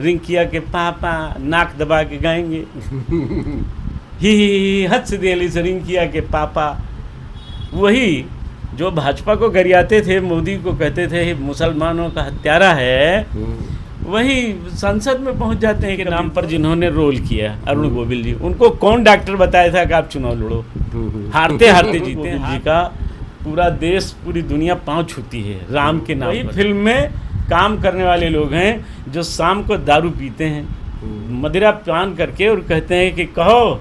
रिंकिया के पापा नाक दबा के गाएंगे ही हंस दिली से रिंकिया के पापा। वही जो भाजपा को गरियाते थे, मोदी को कहते थे मुसलमानों का हत्यारा है, वही संसद में पहुंच जाते हैं कि नाम पर जिन्होंने रोल किया अरुण गोविल जी, उनको कौन डॉक्टर बताया था कि आप चुनाव लड़ो, हारते हारते जीते हैं। जी का पूरा देश पूरी दुनिया पांव छूती है राम के नाम। वही फिल्म में काम करने वाले लोग हैं जो शाम को दारू पीते हैं, मदिरा पान करके, और कहते हैं कि कहो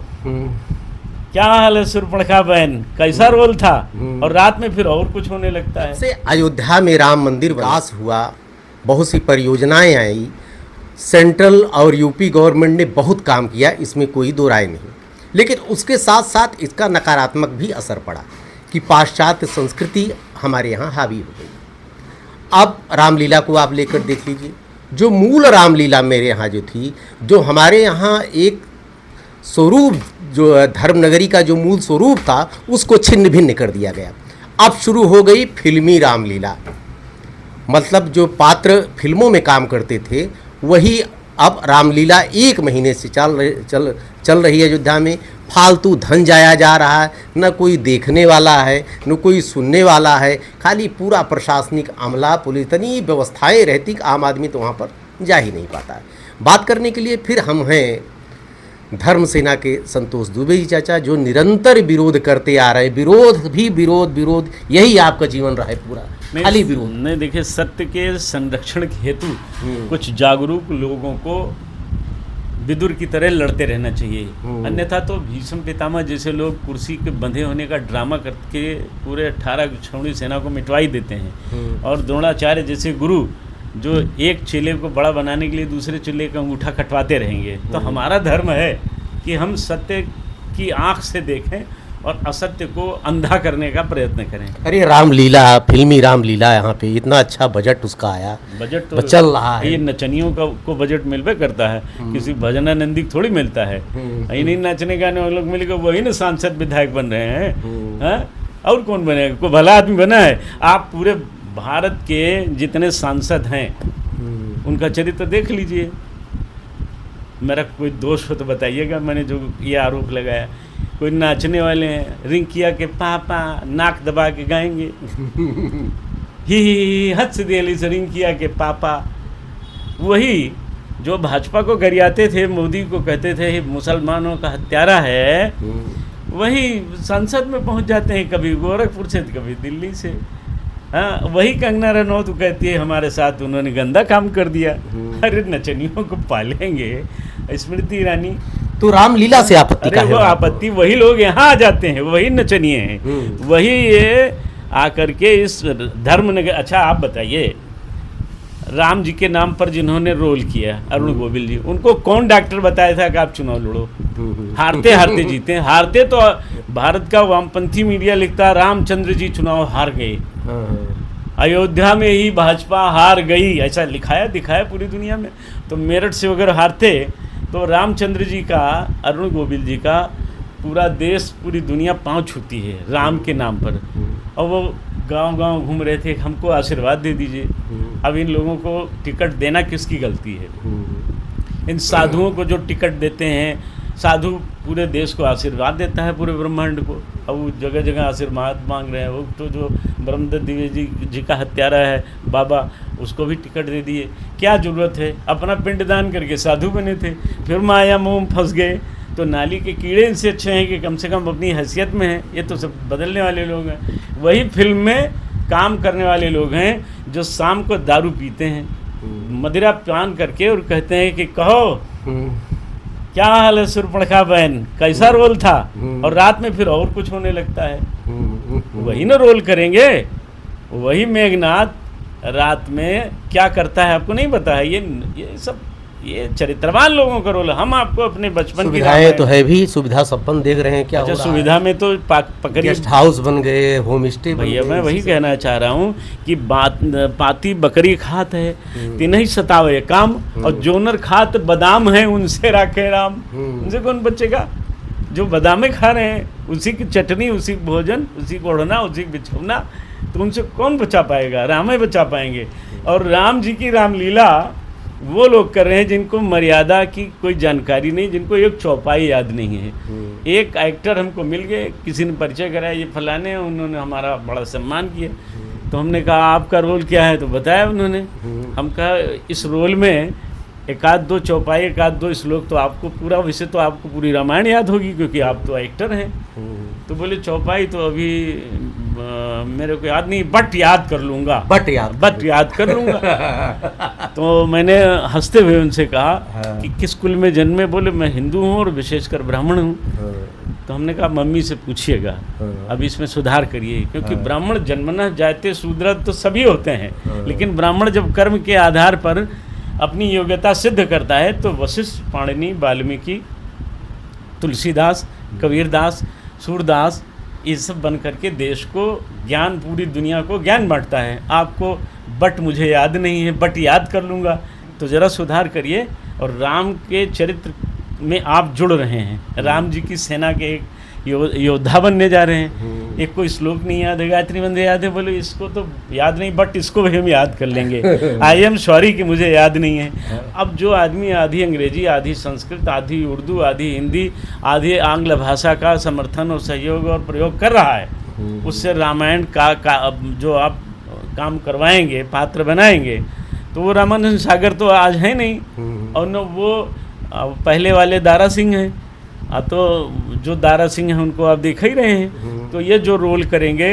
क्या हाल है सुरपणखा बहन, कैसा रोल था, और रात में फिर और कुछ होने लगता है। से अयोध्या में राम मंदिर विकास हुआ, बहुत सी परियोजनाएं आई, सेंट्रल और यूपी गवर्नमेंट ने बहुत काम किया, इसमें कोई दो राय नहीं। लेकिन उसके साथ साथ इसका नकारात्मक भी असर पड़ा कि पाश्चात्य संस्कृति हमारे यहाँ हावी हो गई। अब रामलीला को आप लेकर देख लीजिए, जो मूल रामलीला मेरे यहाँ जो थी, जो हमारे यहाँ एक स्वरूप, जो धर्मनगरी का जो मूल स्वरूप था, उसको छिन्न भिन्न कर दिया गया। अब शुरू हो गई फिल्मी रामलीला, मतलब जो पात्र फिल्मों में काम करते थे वही अब रामलीला 1 महीने से चल रही है अयोध्या में। फालतू धन जाया जा रहा है, न कोई देखने वाला है न कोई सुनने वाला है, खाली पूरा प्रशासनिक अमला, पुलिस, इतनी व्यवस्थाएं रहती कि आम आदमी तो वहाँ पर जा ही नहीं पाता है। बात करने के लिए फिर हम हैं धर्म सेना के संतोष दुबे जी चाचा, जो निरंतर विरोध करते आ रहे, विरोध, यही आपका जीवन रहा है पूरा, खाली विरोध। नहीं, देखिए, सत्य के संरक्षण के हेतु कुछ जागरूक लोगों को विदुर की तरह लड़ते रहना चाहिए, अन्यथा तो भीष्म पितामह जैसे लोग कुर्सी के बंधे होने का ड्रामा करके पूरे 18 छावनी सेना को मिटवा ही देते हैं, और द्रोणाचार्य जैसे गुरु जो एक चेले को बड़ा बनाने के लिए दूसरे चेले का अंगूठा कटवाते रहेंगे। तो हमारा धर्म है कि हम सत्य की आंख से देखें और असत्य को अंधा करने का प्रयत्न करें। अरे रामलीला, फिल्मी रामलीला, यहाँ पे इतना अच्छा बजट उसका आया, बजट तो चल रहा है। ये नचनियों को बजट मिलबे करता है, किसी भजनानंदी को थोड़ी मिलता है। इन्हीं नाचने गाने वाले लोग मिलकर वही ना सांसद विधायक बन रहे हैं, और कौन बनेगा? कोई भला आदमी बना है? आप पूरे भारत के जितने सांसद हैं उनका चरित्र देख लीजिए। मेरा कोई दोष हो तो बताइएगा, मैंने जो ये आरोप लगाया। कोई नाचने वाले हैं, रिंकिया के पापा नाक दबा के गाएंगे ही हंस दिली से रिंकिया के पापा। वही जो भाजपा को गरियाते थे, मोदी को कहते थे मुसलमानों का हत्यारा है, वही संसद में पहुंच जाते हैं, कभी गोरखपुर से कभी दिल्ली से। हाँ, वही कंगना रनौत कहती है हमारे साथ उन्होंने गंदा काम कर दिया। अरे नचनियों को पालेंगे, स्मृति ईरानी। तो रामलीला से आपत्ति का है? वो आपत्ति वही लोग यहाँ आ जाते हैं, वही नचनिए हैं, वही ये आकर के इस धर्म ने। अच्छा आप बताइए, राम जी के नाम पर जिन्होंने रोल किया अरुण गोविल जी, उनको कौन डॉक्टर बताया था कि आप चुनाव लड़ो, हारते हारते जीते हैं। हारते तो भारत का वामपंथी मीडिया लिखता रामचंद्र जी चुनाव हार गए, अयोध्या में ही भाजपा हार गई, ऐसा दिखाया पूरी दुनिया में। तो मेरठ से अगर हारते तो रामचंद्र जी का, अरुण गोविल जी का पूरा देश पूरी दुनिया पांव छूती है राम के नाम पर, और वो गांव-गांव घूम रहे थे, हमको आशीर्वाद दे दीजिए। अब इन लोगों को टिकट देना किसकी गलती है? इन साधुओं को जो टिकट देते हैं, साधु पूरे देश को आशीर्वाद देता है, पूरे ब्रह्मांड को। अब वो जगह जगह आशीर्वाद मांग रहे हैं। वो तो जो ब्रह्मदत्त द्विवेदी जी का हत्यारा है बाबा, उसको भी टिकट दे दिए। क्या ज़रूरत है? अपना पिंडदान करके साधु बने थे, फिर माया मोह फंस गए। तो नाली के कीड़े इनसे अच्छे हैं कि कम से कम अपनी हैसियत में हैं। ये तो सब बदलने वाले लोग हैं। वही फिल्म में काम करने वाले लोग हैं जो शाम को दारू पीते हैं, मदिरा पान करके, और कहते हैं कि कहो क्या हाल है सुरपणखा बहन, कैसा रोल था, और रात में फिर और कुछ होने लगता है। वही ना रोल करेंगे। वही मेघनाथ रात में क्या करता है आपको नहीं पता है? ये सब ये चरित्रवान लोगों का रोल है। हम आपको अपने बचपन की सुविधाएं तो है भी, सुविधा संपन्न देख रहे हैं। क्या अच्छा, सुविधा में तो पकड़ी, गेस्ट हाउस बन गए, होम स्टे। भैया मैं वही कहना चाह रहा हूँ कि पाती बकरी खात है तिन्हीं सतावे काम, और जोनर खात बादाम है उनसे राखे राम। उनसे कौन बचेगा? जो बादामें खा रहे हैं, उसी की चटनी, उसी भोजन, उसी को ओढ़ना, उसी को बिछौना, तो उनसे कौन बचा पाएगा? राम ही बचा पाएंगे। और राम जी की रामलीला वो लोग कर रहे हैं जिनको मर्यादा की कोई जानकारी नहीं, जिनको एक चौपाई याद नहीं है। एक एक्टर हमको मिल गए, किसी ने परिचय कराया, ये फलाने, उन्होंने हमारा बड़ा सम्मान किया। तो हमने कहा आपका रोल क्या है, तो बताया उन्होंने। हम कहा इस रोल में एक आध दो चौपाई, एक आध दो श्लोक तो आपको पूरा, वैसे तो आपको पूरी रामायण याद होगी क्योंकि आप तो एक्टर हैं। तो बोले चौपाई तो अभी मेरे को याद नहीं, बट याद कर लूँगा, बट याद कर लूँगा। तो मैंने हंसते हुए उनसे कहा कि किस कुल में जन्मे, बोले मैं हिंदू हूँ और विशेषकर ब्राह्मण हूँ। तो हमने कहा मम्मी से पूछिएगा, अब इसमें सुधार करिए, क्योंकि ब्राह्मण जन्मना जाते शूद्र तो सभी होते हैं, लेकिन ब्राह्मण जब कर्म के आधार पर अपनी योग्यता सिद्ध करता है तो वशिष्ठ, पाणिनि, वाल्मीकि, तुलसीदास, कबीरदास, सूरदास, ये सब बन करके देश को ज्ञान, पूरी दुनिया को ज्ञान बांटता है। आपको बट मुझे याद नहीं है, बट याद कर लूँगा, तो ज़रा सुधार करिए। और राम के चरित्र में आप जुड़ रहे हैं, राम जी की सेना के एक योद्धा बनने जा रहे हैं। एक कोई श्लोक नहीं याद है, गायत्री मंत्र याद है, बोले इसको तो याद नहीं, बट इसको भी हम याद कर लेंगे। आई एम सॉरी कि मुझे याद नहीं है। अब जो आदमी आधी अंग्रेजी, आधी संस्कृत, आधी उर्दू, आधी हिंदी, आधी आंग्ल भाषा का समर्थन और सहयोग और प्रयोग कर रहा है, उससे रामायण का जो आप काम करवाएंगे, पात्र बनाएंगे, तो वो रामानंद सागर तो आज है नहीं, और न वो पहले वाले दारा सिंह हैं। तो जो दारा सिंह हैं उनको आप देख ही रहे हैं। तो ये जो रोल करेंगे,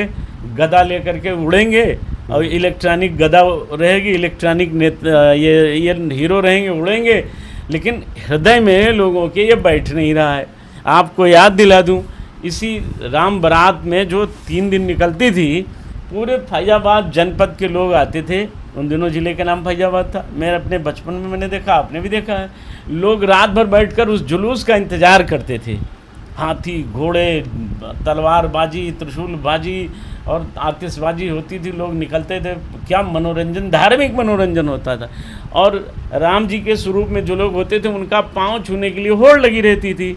गदा लेकर के उड़ेंगे, और इलेक्ट्रॉनिक गदा रहेगी, इलेक्ट्रॉनिक ये हीरो रहेंगे, उड़ेंगे, लेकिन हृदय में लोगों के ये बैठ नहीं रहा है। आपको याद दिला दूं, इसी राम बारात में जो 3 दिन निकलती थी, पूरे फैजाबाद जनपद के लोग आते थे। उन दिनों ज़िले का नाम फैजाबाद था। मैं अपने बचपन में मैंने देखा, आपने भी देखा है, लोग रात भर बैठकर उस जुलूस का इंतज़ार करते थे। हाथी, घोड़े, तलवारबाजी, त्रिशूलबाजी और आतिशबाजी होती थी, लोग निकलते थे। क्या मनोरंजन, धार्मिक मनोरंजन होता था। और राम जी के स्वरूप में जो लोग होते थे, उनका पाँव छूने के लिए होड़ लगी रहती थी।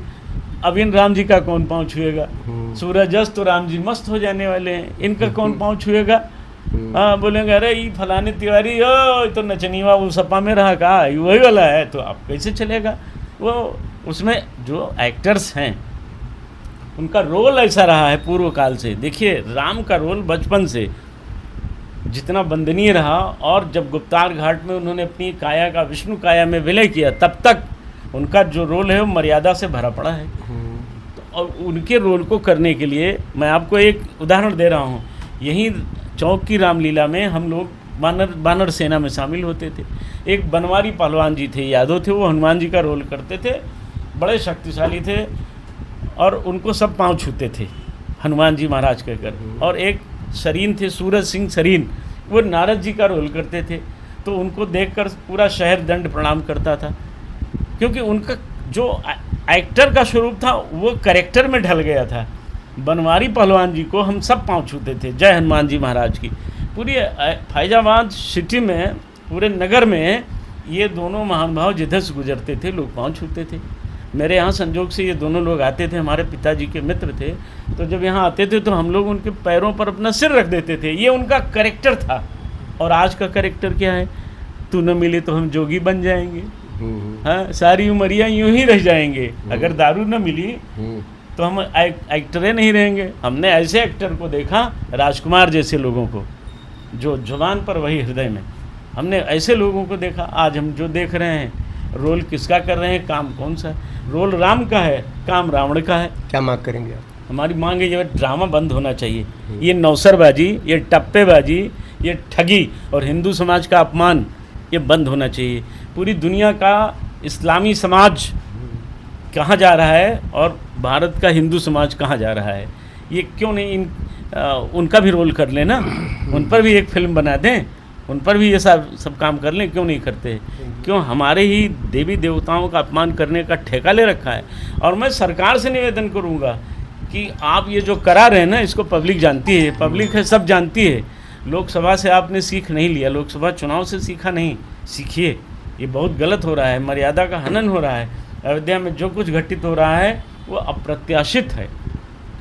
अब इन राम जी का कौन पाँव छुएगा? सूरज अस्त तो राम जी मस्त हो जाने वाले हैं, इनका कौन पाँव छुएगा? हाँ, बोलेंगे अरे ये फलाने तिवारी, ओ तो नचनीवा वो सपा में रहा, कहा वही वाला है, तो अब कैसे चलेगा? वो उसमें जो एक्टर्स हैं उनका रोल ऐसा रहा है पूर्व काल से। देखिए राम का रोल बचपन से जितना वंदनीय रहा, और जब गुप्तार घाट में उन्होंने अपनी काया का विष्णु काया में विलय किया, तब तक उनका जो रोल है वो मर्यादा से भरा पड़ा है। तो और उनके रोल को करने के लिए मैं आपको एक उदाहरण दे रहा हूँ। यहीं चौक की रामलीला में हम लोग बानर सेना में शामिल होते थे। एक बनवारी पहलवान जी थे, यादव थे, वो हनुमान जी का रोल करते थे, बड़े शक्तिशाली थे, और उनको सब पाँव छूते थे हनुमान जी महाराज कहकर। और एक सरीन थे, सूरज सिंह सरीन, वो नारद जी का रोल करते थे। तो उनको देखकर पूरा शहर दंड प्रणाम करता था, क्योंकि उनका जो एक्टर का स्वरूप था वो कैरेक्टर में ढल गया था। बनवारी पहलवान जी को हम सब पाँव छूते थे, जय हनुमान जी महाराज की। पूरी फैजाबाद सिटी में, पूरे नगर में ये दोनों महानुभाव जिधर से गुजरते थे लोग पाँव छूते थे। मेरे यहाँ संजोग से ये दोनों लोग आते थे, हमारे पिताजी के मित्र थे। तो जब यहाँ आते थे तो हम लोग उनके पैरों पर अपना सिर रख देते थे। ये उनका कैरेक्टर था। और आज का कैरेक्टर क्या है? तू न मिले तो हम जोगी बन जाएंगे, हाँ, सारी उमरिया यूं ही रह जाएंगे। अगर दारू न मिली तो हम एक्टरें नहीं रहेंगे। हमने ऐसे एक्टर को देखा, राजकुमार जैसे लोगों को, जो जुबान पर वही हृदय में। हमने ऐसे लोगों को देखा। आज हम जो देख रहे हैं, रोल किसका कर रहे हैं, काम कौन सा? रोल राम का है, काम रावण का है। क्या मांग करेंगे आप? हमारी मांग है ये ड्रामा बंद होना चाहिए। ये नौसरबाजी, ये टप्पेबाजी, ये ठगी और हिंदू समाज का अपमान, ये बंद होना चाहिए। पूरी दुनिया का इस्लामी समाज कहाँ जा रहा है और भारत का हिंदू समाज कहाँ जा रहा है, ये क्यों नहीं उनका भी रोल कर लें ना, उन पर भी एक फिल्म बना दें, उन पर भी ये सब काम कर लें। क्यों नहीं करते? क्यों हमारे ही देवी देवताओं का अपमान करने का ठेका ले रखा है? और मैं सरकार से निवेदन करूंगा कि आप ये जो करा रहे हैं ना, इसको पब्लिक जानती है, पब्लिक है, सब जानती है। लोकसभा से आपने सीख नहीं लिया, लोकसभा चुनाव से सीखा नहीं, सीखिए। ये बहुत गलत हो रहा है, मर्यादा का हनन हो रहा है। अयोध्या में जो कुछ घटित हो रहा है वो अप्रत्याशित है।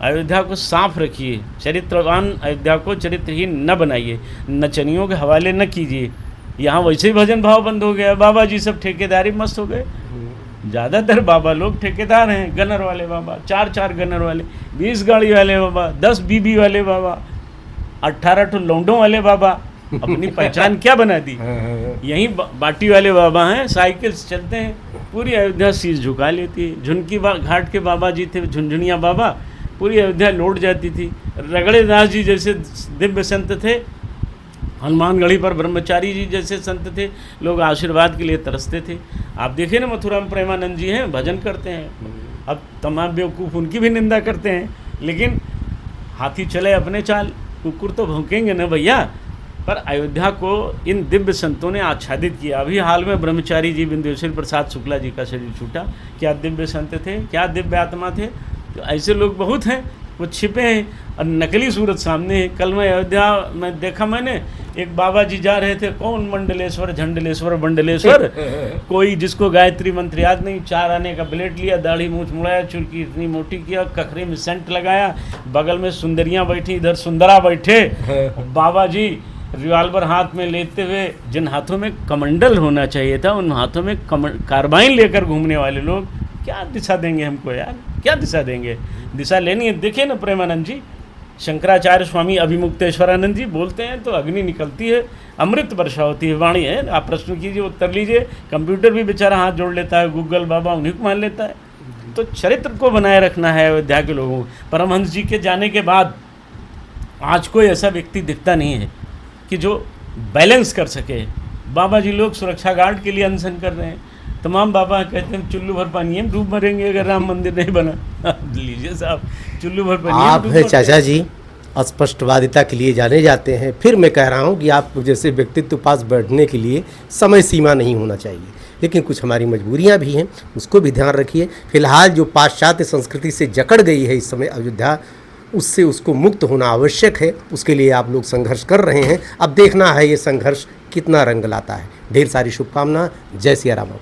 अयोध्या को साफ रखिए, चरित्रवान अयोध्या को चरित्रहीन न बनाइए, नचनियों के हवाले न कीजिए। यहाँ वैसे ही भजन भाव बंद हो गया, बाबा जी सब ठेकेदारी मस्त हो गए। ज़्यादातर बाबा लोग ठेकेदार हैं, गनर वाले बाबा, 4 गनर वाले, 20 गाड़ी वाले बाबा, 10 बीबी वाले बाबा, 18 ठो लौंडों वाले बाबा, अपनी पहचान क्या बना दी। यहीं बाटी वाले बाबा हैं, साइकिल से चलते हैं, पूरी अयोध्या शीश झुका लेती है। झुनकी घाट के बाबा जी थे, झुनझुनिया बाबा, पूरी अयोध्या लौट जाती थी। रगड़े दास जी जैसे दिव्य संत थे, हनुमानगढ़ी पर ब्रह्मचारी जी जैसे संत थे, लोग आशीर्वाद के लिए तरसते थे। आप देखिए ना, मथुरा में प्रेमानंद जी हैं, भजन करते हैं। अब तमाम बेवकूफ़ उनकी भी निंदा करते हैं, लेकिन हाथी चले अपने चाल, कुकुर तो भौंकेंगे ना भैया। पर अयोध्या को इन दिव्य संतों ने आच्छादित किया। अभी हाल में ब्रह्मचारी जी विंध्येश्वर प्रसाद शुक्ला जी का शरीर छूटा। क्या दिव्य संत थे, क्या दिव्य आत्मा थे। तो ऐसे लोग बहुत हैं, वो छिपे हैं और नकली सूरत सामने है। कल मैं अयोध्या में देखा, मैंने एक बाबा जी जा रहे थे, कौन मंडलेश्वर झंडलेश्वर बंडलेश्वर, कोई जिसको गायत्री मंत्र याद नहीं, 4 आने का ब्लेड लिया, दाढ़ी मूछ मुड़ाया, चुरकी इतनी मोटी किया, कखरे में सेंट लगाया, बगल में सुंदरियाँ बैठी, इधर सुंदरा बैठे, बाबा जी रिवाल्वर हाथ में लेते हुए, जिन हाथों में कमंडल होना चाहिए था उन हाथों में कार्बाइन लेकर घूमने वाले लोग क्या दिशा देंगे हमको यार, क्या दिशा देंगे। दिशा लेनी है, देखिए ना प्रेमानंद जी, शंकराचार्य स्वामी अभिमुक्तेश्वरानंद जी बोलते हैं तो अग्नि निकलती है, अमृत वर्षा होती है, वाणी है। आप प्रश्न कीजिए, उत्तर लीजिए। कंप्यूटर भी बेचारा हाथ जोड़ लेता है, गूगल बाबा उन्हीं को मान लेता है। तो चरित्र को बनाए रखना है अयोध्या के लोगों को। परमहंस जी के जाने के बाद आज कोई ऐसा व्यक्ति दिखता नहीं है कि जो बैलेंस कर सके। बाबा जी लोग सुरक्षा गार्ड के लिए अनशन कर रहे हैं। तमाम बाबा कहते हैं चुल्लू भर पानी में डूब मरेंगे अगर राम मंदिर नहीं बना। लीजिए साहब, चुल्लू भर पानी आप हैं चाचा जी अस्पष्टवादिता के लिए जाने जाते हैं। फिर मैं कह रहा हूँ कि आप जैसे व्यक्तित्व पास बैठने के लिए समय सीमा नहीं होना चाहिए, लेकिन कुछ हमारी मजबूरियाँ भी हैं, उसको भी ध्यान रखिए। फिलहाल जो पाश्चात्य संस्कृति से जकड़ गई है इस समय अयोध्या, उससे उसको मुक्त होना आवश्यक है। उसके लिए आप लोग संघर्ष कर रहे हैं। अब देखना है ये संघर्ष कितना रंग लाता है। ढेर सारी शुभकामना। जय सिया राम।